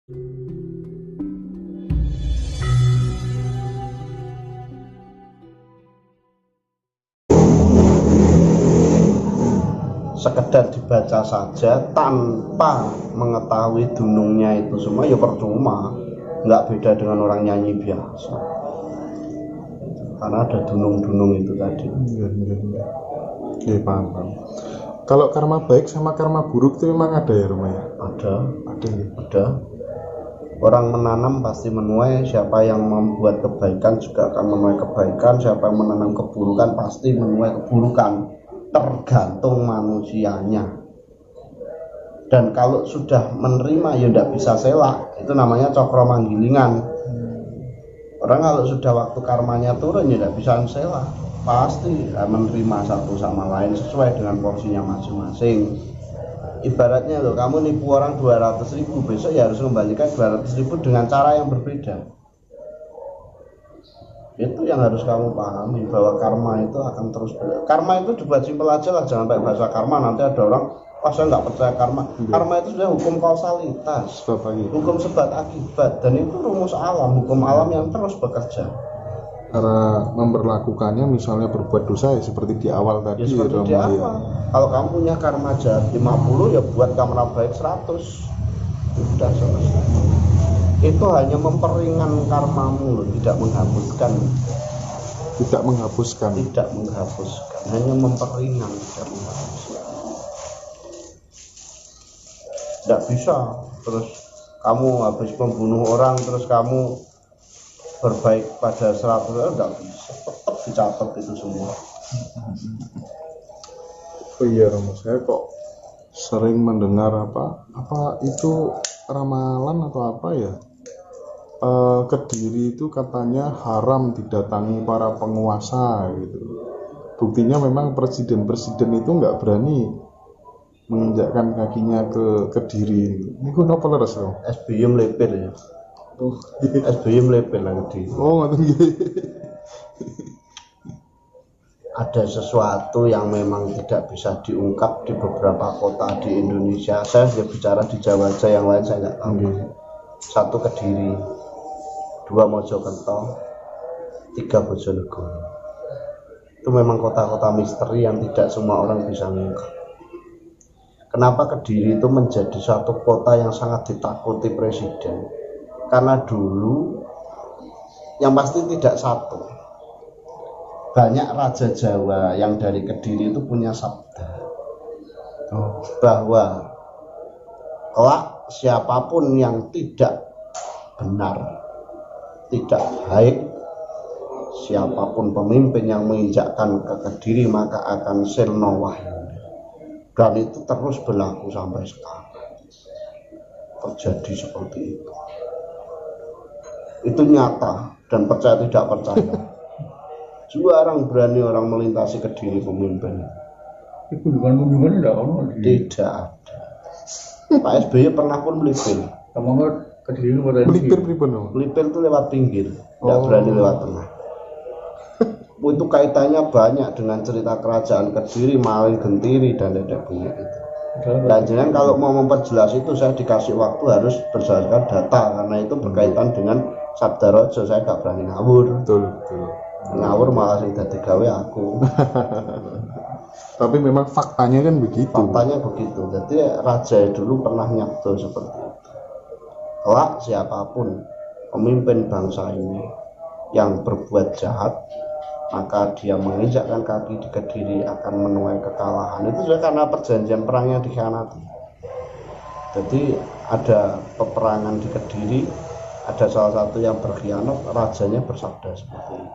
Sekedar dibaca saja tanpa mengetahui dunungnya itu semua ya percuma, nggak beda dengan orang nyanyi biasa karena ada dunung-dunung itu tadi. Iya, paham. Kalau karma baik sama karma buruk itu memang ada ya Roma ya? Ada. Orang menanam pasti menuai, siapa yang membuat kebaikan juga akan menuai kebaikan, siapa yang menanam keburukan pasti menuai keburukan, tergantung manusianya. Dan kalau sudah menerima ya tidak bisa selak, itu namanya cokro manggilingan. Orang kalau sudah waktu karmanya turun ya tidak bisa selak, pasti menerima satu sama lain sesuai dengan porsinya masing-masing. Ibaratnya loh, kamu nipu orang 200.000, besok ya harus kembalikan 200.000 dengan cara yang berbeda. Itu yang harus kamu pahami, bahwa karma itu akan terus karma itu dibuat simpel aja lah, jangan pakai bahasa karma, nanti ada orang saya nggak percaya karma. Karma itu sudah hukum kausalitas, hukum sebab akibat, dan itu rumus alam, hukum alam yang terus bekerja. Cara memperlakukannya misalnya berbuat dosa ya seperti di awal tadi ya, seperti di awal. Kalau kamu punya karma jahat 50 ya buat karma baik 100, sudah selesai. Itu hanya memperingan karmamu, tidak menghapuskan, hanya memperingan, tidak menghapuskan. Tidak bisa terus kamu habis membunuh orang terus kamu berbaik pada 100, tidak bisa, tetap dicatat itu semua. Oh iya Romo, saya kok sering mendengar apa itu ramalan atau apa ya, Kediri itu katanya haram didatangi para penguasa gitu. Buktinya memang presiden-presiden itu nggak berani menginjakkan kakinya ke Kediri. Ini kok apa leres loh? SBY melepir ya. SBY melepir lah Kediri. Ngerti. Ada sesuatu yang memang tidak bisa diungkap di beberapa kota di Indonesia. Saya sudah bicara di Jawa aja, yang lain saya nggak tahu. 1 Kediri, 2 Mojokerto, 3 Bojonegoro. Itu memang kota-kota misteri yang tidak semua orang bisa mengungkap. Kenapa Kediri itu menjadi satu kota yang sangat ditakuti presiden? Karena dulu yang pasti tidak satu, banyak raja Jawa yang dari Kediri itu punya sabda bahwa kelak siapapun yang tidak benar, tidak baik, siapapun pemimpin yang menginjakkan ke Kediri maka akan sirna wahyu. Dan itu terus berlaku sampai sekarang, terjadi seperti itu nyata, dan percaya tidak percaya jarang berani orang melintasi Kediri pemimpin. Itu bukan Tidak ada. Pak SBY pernah pun melipir. Kamu Kediri melipir itu lewat pinggir, tidak berani lewat tengah. Itu kaitannya banyak dengan cerita kerajaan Kediri, maling gentiri dan tidak punya itu. Dan jangan kalau mau memperjelas itu saya dikasih waktu harus berdasarkan data, karena itu berkaitan dengan Sabda Rojo, saya nggak berani ngawur. Betul. Ngawur malah sing dadi gawe aku. Tapi memang faktanya kan begitu. Jadi raja dulu pernah nyabdo seperti itu. Kelak siapapun pemimpin bangsa ini yang berbuat jahat, maka dia menginjakkan kaki di Kediri akan menuai kekalahan. Itu juga karena perjanjian perang yang dikhianati. Jadi ada peperangan di Kediri, ada salah satu yang berkhianat, rajanya bersabda seperti itu.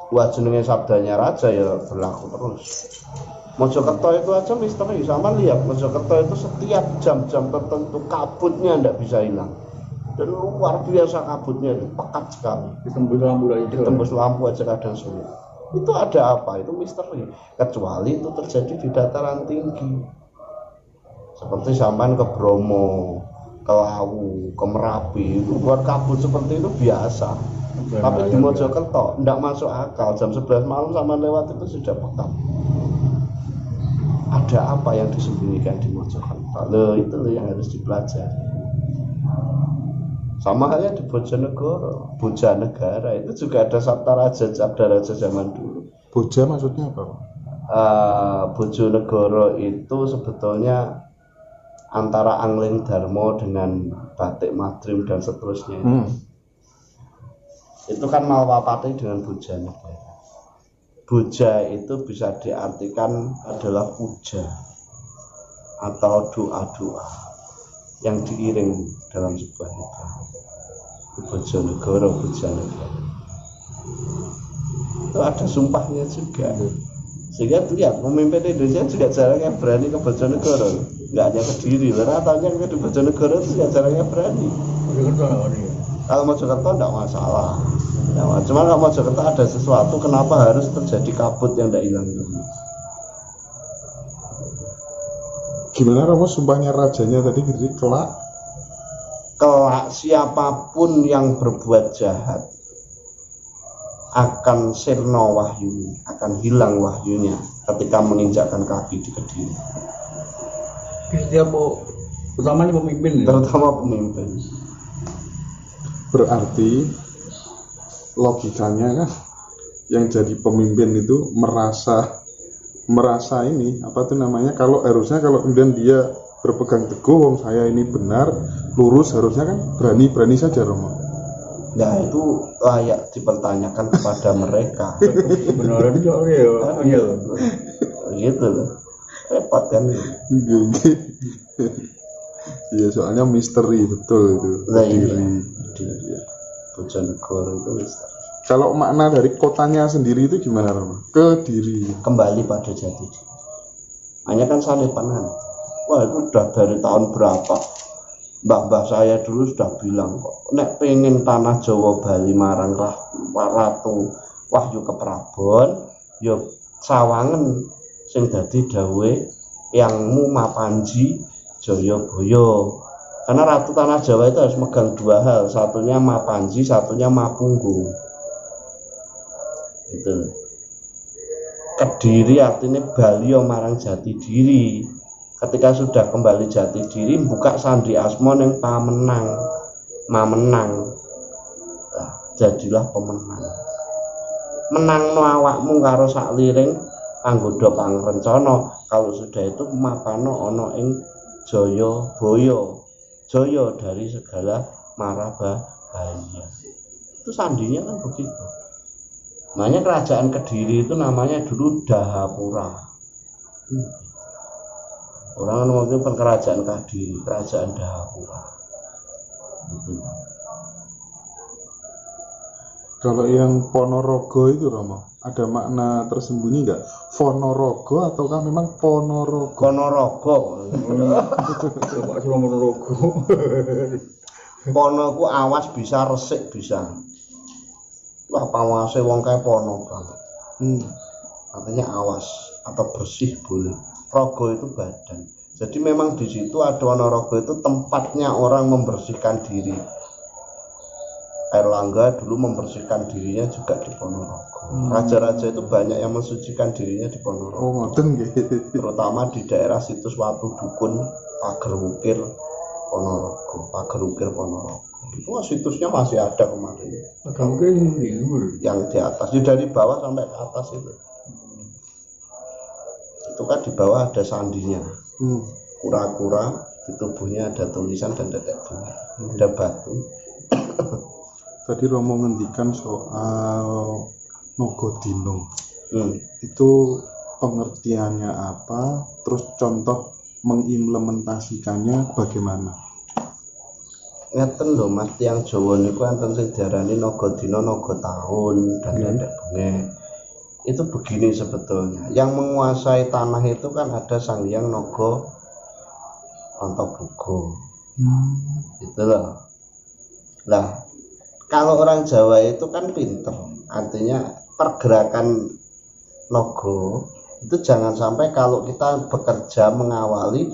Wah, jenenge sabdanya raja ya berlaku terus. Mojokerto itu aja misteri, sama lihat Mojokerto itu setiap jam-jam tertentu kabutnya tidak bisa hilang. Dan luar biasa kabutnya, itu pekat sekali. Ditembus lampu aja kadang sulit. Itu ada apa? Itu misteri. Kecuali itu terjadi di dataran tinggi. Seperti sampai ke Bromo, ke Lawu, ke Merapi, itu buat kabut seperti itu biasa. Tapi di Mojokerto tidak masuk akal, jam 11 malam sama lewat itu sudah pekat. Ada apa yang disembunyikan di Mojokerto? Loh, itu yang harus dipelajari. Sama halnya di Bojonegoro, Bojanegara itu juga ada sabta raja zaman dulu. Boja maksudnya apa? Bojonegoro itu sebetulnya antara Angling Darmo dengan Batik Madrim dan seterusnya. Itu kan Malwapati dengan Bojanegara. Boja itu bisa diartikan adalah puja atau doa-doa yang diiring dalam sebuah nikah. Bojonegoro, Bojanegara. Itu ada sumpahnya juga. Sehingga lihat pemimpin Indonesia juga jarangnya berani ke Bojonegoro. Nggak hanya Kediri, ratanya ke Bojonegoro itu juga jarangnya berani. Kalau Mojokerto enggak masalah. Ya, cuma kalau Mojokerto ada sesuatu, kenapa harus terjadi kabut yang tidak hilang dulu? Gimana Romo sumpahnya rajanya tadi gitu, kelak siapapun yang berbuat jahat akan sirna wahyu, akan hilang wahyunya ketika menginjakkan kaki di Kediri. Setiap utamanya pemimpin. Terutama pemimpin. Berarti logikanya kan yang jadi pemimpin itu merasa ini apa tuh namanya, kalau kemudian dia berpegang teguh wong saya ini benar lurus, harusnya kan berani saja Romo. Nah itu layak dipertanyakan kepada mereka. Kebenaran itu ya. Gitu loh, repot kan. Iya, soalnya misteri betul itu. Kediri, Bojonegoro itu misteri. Kalau makna dari kotanya sendiri itu gimana Romo? Kediri. Kembali pada jati diri. Hanya kan salipanan. Wah itu udah dari tahun berapa? Mbah saya dulu sudah bilang kok, nek pengen tanah Jawa Bali marang Ratu Wahyu Keprabon, yo sawangen sing dadi dawe yangmu Mapanji Jayabaya. Karena Ratu Tanah Jawa itu harus megang dua hal, satunya Mapanji, satunya Mapunggung. Itu Kediri artinya Bali marang jati diri. Ketika sudah kembali jati diri, buka sandi asma yang pamenang, mamenang. Nah, jadilah pemenang. Menang no awakmu karo sak liring anggoda pangrencana. Kalau sudah itu mapano ana ing Jayabaya. Jaya dari segala mara bahaya. Itu sandinya kan begitu. Makanya kerajaan Kediri itu namanya dulu Dahapura. Orang ngomongin kerajaan Kediri, kerajaan Dahapura. Kalau yang Ponorogo itu Romo, ada makna tersembunyi nggak? Ponorogo ataukah memang Ponorogo? Ponorogo. Pak Ponorogo. Pono ku awas bisa, resik bisa. Wah pawase wong kae pono banget. Artinya awas atau bersih boleh. Rogo itu badan. Jadi memang di situ Ponorogo itu tempatnya orang membersihkan diri. Airlangga dulu membersihkan dirinya juga di Ponorogo. Raja-raja itu banyak yang mensucikan dirinya di Ponorogo. Oh, ngoten nggih. Terutama di daerah situs Watu Dukun, Pager Wukir Ponorogo. Itu situsnya masih ada kemarin. Yang di atas, dari bawah sampai ke atas itu. Itu kan di bawah ada sandinya, kura-kura, di tubuhnya ada tulisan dan tetek bunga, ada batu. Tadi Romo ngendikan soal Nogodino, itu pengertiannya apa, terus contoh mengimplementasikannya bagaimana? Ngeten lho Mas, tiyang Jawa niku enten sing diarani Nogodino, Nogotahun dan tetek bunga. Itu begini sebetulnya, yang menguasai tanah itu kan ada Sang Hyang Naga Antaboga. Gitu loh. Lah, kalau orang Jawa itu kan pinter, artinya pergerakan naga itu jangan sampai kalau kita bekerja mengawali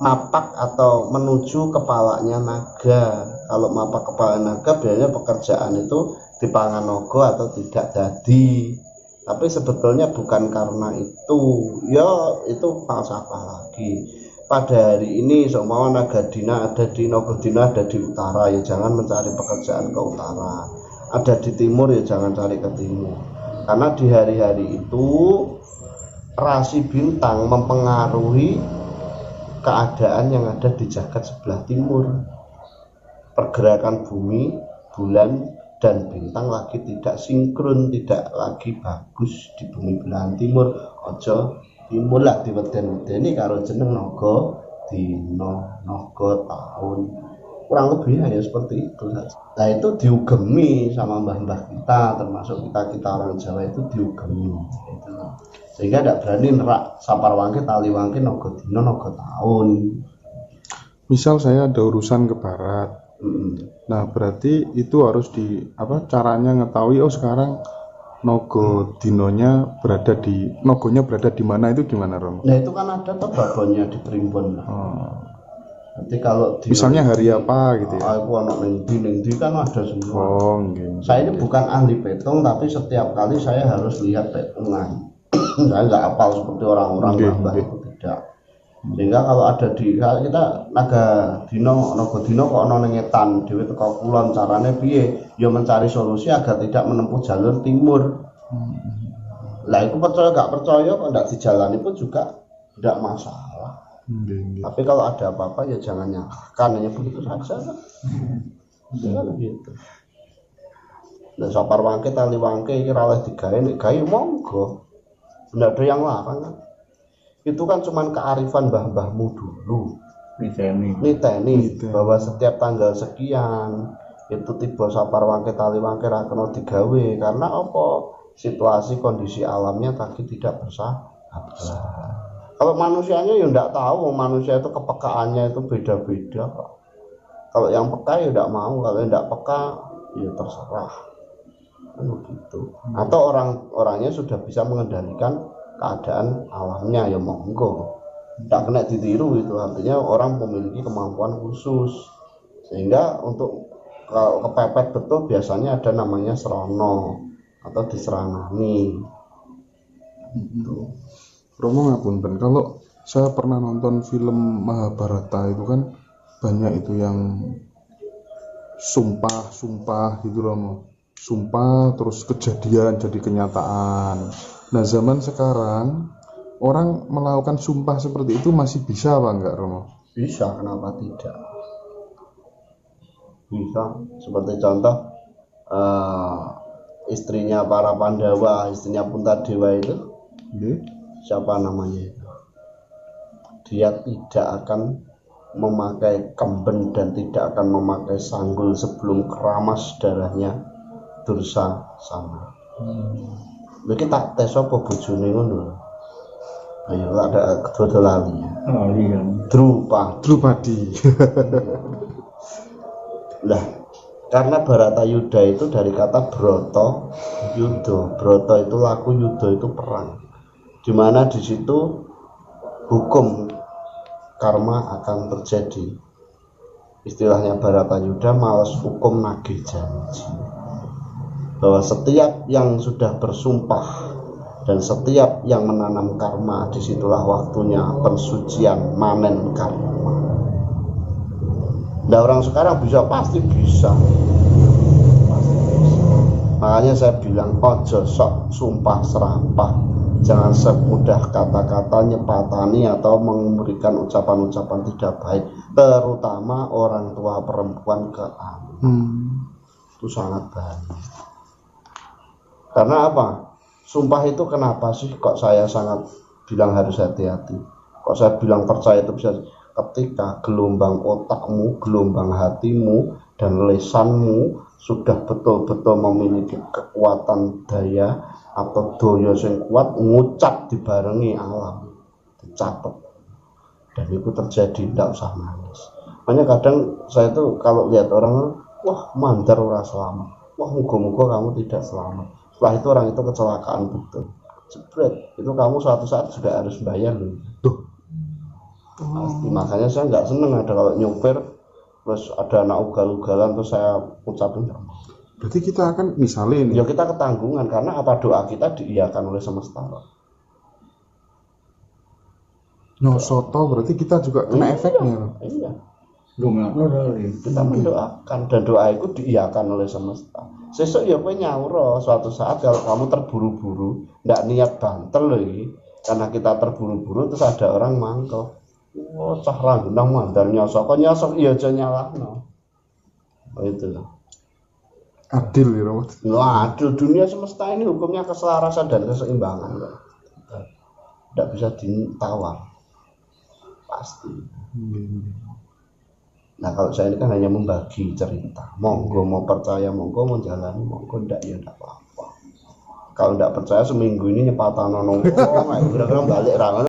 mapak atau menuju kepalanya naga. Kalau mapak kepala naga biasanya pekerjaan itu dipangan naga atau tidak jadi. Tapi sebetulnya bukan karena itu, ya itu falsafah lagi. pada hari ini seumpama Nagadina ada di Nogodina ada di utara, ya jangan mencari pekerjaan ke utara. Ada di timur, ya jangan cari ke timur. Karena di hari-hari itu rasi bintang mempengaruhi keadaan yang ada di jagat sebelah timur. Pergerakan bumi, bulan, dan bintang lagi tidak sinkron, tidak lagi bagus di bumi belahan timur. Ojo timur lah diweden-wedeni karo jeneng naga dina, naga tahun. Kurang lebih ya seperti itu saja. Nah itu diugemi sama mbah-mbah kita, termasuk kita orang Jawa itu diugemi gitu. Sehingga tidak berani nerak sapar wangke tali wangke naga dina, naga tahun. Misal saya ada urusan ke barat. Nah berarti itu harus caranya ngetahui sekarang nogo dinonya nogonya berada di mana, itu gimana Rom? Nah itu kan ada babonnya di primbon. Nanti kalau misalnya hari apa gitu ya? Aku anak nengdi kan ada semua. Okay. Saya ini bukan ahli petung, tapi setiap kali saya harus lihat petungan. Saya nggak hafal seperti orang-orang mbah itu tidak. Sehingga kalau ada kita Nagadina kok ana ngetan dhewe teko kulon, carane piye? Ya mencari solusi agar tidak menempuh jalur timur. Lah itu percaya nggak percaya kok nggak dijalani pun juga tidak masalah. Tapi kalau ada apa-apa ya jangan nyalahkan, hanya begitu saja. Jangan gitu. Nah sapar wangke tali wangke iki ra oleh digawe, nek gawe monggo. Ndak ada yang larang kan. Itu kan cuman kearifan mbah-mbahmu dulu. Niteni bahwa setiap tanggal sekian itu tiba sapar wangke tali wangke ra kena digawe karena apa? Situasi kondisi alamnya tadi tidak bersahabat. Kalau manusianya ya enggak tahu, manusia itu kepekaannya itu beda-beda. Kalau yang peka ya enggak mau, kalau yang enggak peka ya terserah. Kan begitu. Atau orangnya sudah bisa mengendalikan keadaan alamnya, ya monggo. Tidak kena ditiru itu, artinya orang memiliki kemampuan khusus. Sehingga untuk kalau kepepet betul biasanya ada namanya serono atau diserangani. Romo ngapunten, kalau saya pernah nonton film Mahabharata itu kan banyak itu yang sumpah gitu Romo. Sumpah terus kejadian jadi kenyataan. Nah zaman sekarang orang melakukan sumpah seperti itu masih bisa apa enggak Romo? Bisa, kenapa tidak? Bisa, seperti contoh istrinya para Pandawa, istrinya Puntadewa itu, siapa namanya itu? Dia tidak akan memakai kemben dan tidak akan memakai sanggul sebelum keramas darahnya Dursasana. Iki tak tes apa bojone ngono. Ayo ada kedua lali. Oh iya. Drupadi. Lah, karena Baratayuda itu dari kata broto, yudo. Broto itu laku, yudo itu perang. Dimana di situ hukum karma akan terjadi. Istilahnya Baratayuda malas hukum nagih janji. Bahwa setiap yang sudah bersumpah dan setiap yang menanam karma, disitulah waktunya pensucian manen karma. Nah orang sekarang pasti bisa. Makanya saya bilang ojo sok sumpah serampah, jangan semudah kata-kata nyepatani atau memberikan ucapan-ucapan tidak baik, terutama orang tua perempuan ke anak. Itu sangat bahaya. Karena apa? Sumpah itu kenapa sih kok saya sangat bilang harus hati-hati? Kok saya bilang percaya itu bisa? Ketika gelombang otakmu, gelombang hatimu, dan lesanmu sudah betul-betul memiliki kekuatan daya atau daya yang kuat, ngucap dibarengi alam, dicatat. Dan itu terjadi, tidak usah nangis. Makanya kadang saya tuh kalau lihat orang, wah mandar ora selamat, wah muga-muga kamu tidak selamat. Setelah itu orang itu kecelakaan betul, jebret, itu kamu suatu saat juga harus bayar loh. Pasti. Makanya saya nggak seneng ada kalau nyopir terus ada anak ugal-ugalan terus saya ucapin. Berarti kita akan misalnya ini. Ya kita ketanggungan karena apa doa kita diiyakan oleh semesta. Nyosot toh berarti kita juga kena efeknya. Iya. Dongakno dari. Kita mendoakan dan doa itu diiyakan oleh semesta. Sesuk ya kowe nyaur suatu saat kalau kamu terburu-buru, ndak niat bantel loh iki. Karena kita terburu-buru terus ada orang mangkel. Oh, cah ranggenang mandar nyosok. Kok nyosok ya aja nyalahno. Oh itu loh. Adil ya Romo. Wah, aduh, dunia semesta ini hukumnya keselarasan dan keseimbangan. Tidak bisa ditawar. Pasti. Nah, kalau saya ini kan hanya membagi cerita. Monggo mau percaya, monggo mau jalani, monggo enggak ya enggak apa-apa. Kalau enggak percaya seminggu ini nyepatano nongkrong, kira-kira balik rangan.